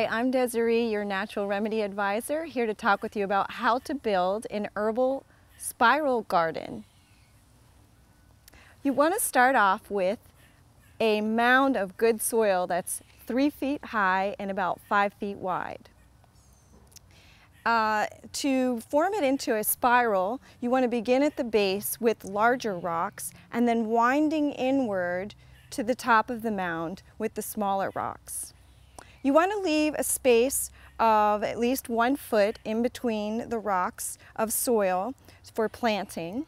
Hi, I'm Deserie, your natural remedy advisor, here to talk with you about how to build an herbal spiral garden. You want to start off with a mound of good soil that's 3 feet high and about 5 feet wide. To form it into a spiral, you want to begin at the base with larger rocks and then winding inward to the top of the mound with the smaller rocks. You want to leave a space of at least 1 foot in between the rocks of soil for planting.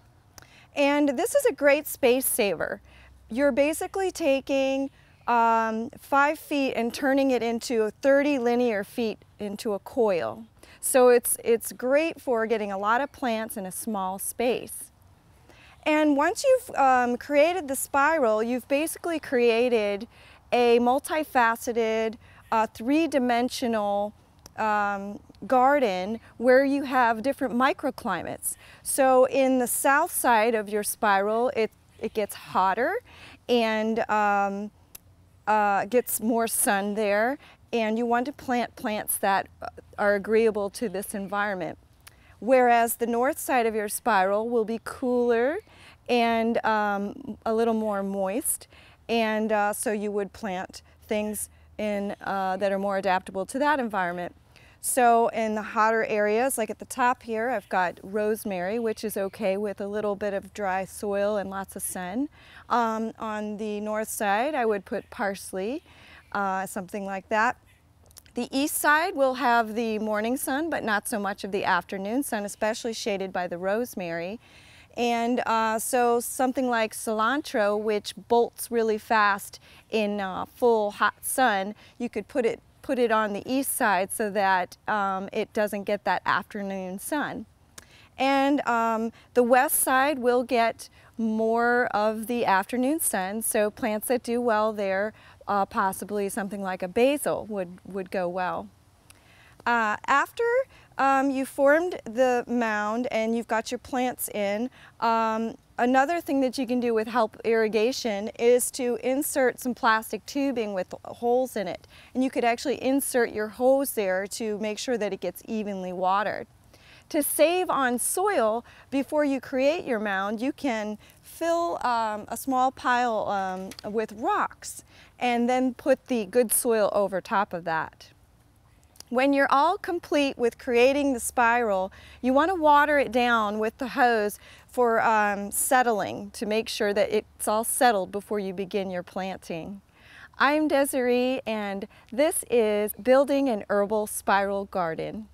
And this is a great space saver. You're basically taking 5 feet and turning it into 30 linear feet into a coil. So it's great for getting a lot of plants in a small space. And once you've created the spiral, you've basically created a multifaceted, three-dimensional garden where you have different microclimates. So in the south side of your spiral, it gets hotter and gets more sun there, and you want to plant plants that are agreeable to this environment. Whereas the north side of your spiral will be cooler and a little more moist, and so you would plant things that are more adaptable to that environment. So in the hotter areas, like at the top here, I've got rosemary, which is okay with a little bit of dry soil and lots of sun. On the north side, I would put parsley, something like that. The east side will have the morning sun, but not so much of the afternoon sun, especially shaded by the rosemary. And so something like cilantro, which bolts really fast in full hot sun, you could put it on the east side so that it doesn't get that afternoon sun. And the west side will get more of the afternoon sun, so plants that do well there, possibly something like a basil would go well. After you formed the mound and you've got your plants in, another thing that you can do with help irrigation is to insert some plastic tubing with holes in it. And you could actually insert your hose there to make sure that it gets evenly watered. To save on soil, before you create your mound, you can fill a small pile with rocks and then put the good soil over top of that. When you're all complete with creating the spiral, you want to water it down with the hose for settling, to make sure that it's all settled before you begin your planting. I'm Deserie, and this is Building an Herbal Spiral Garden.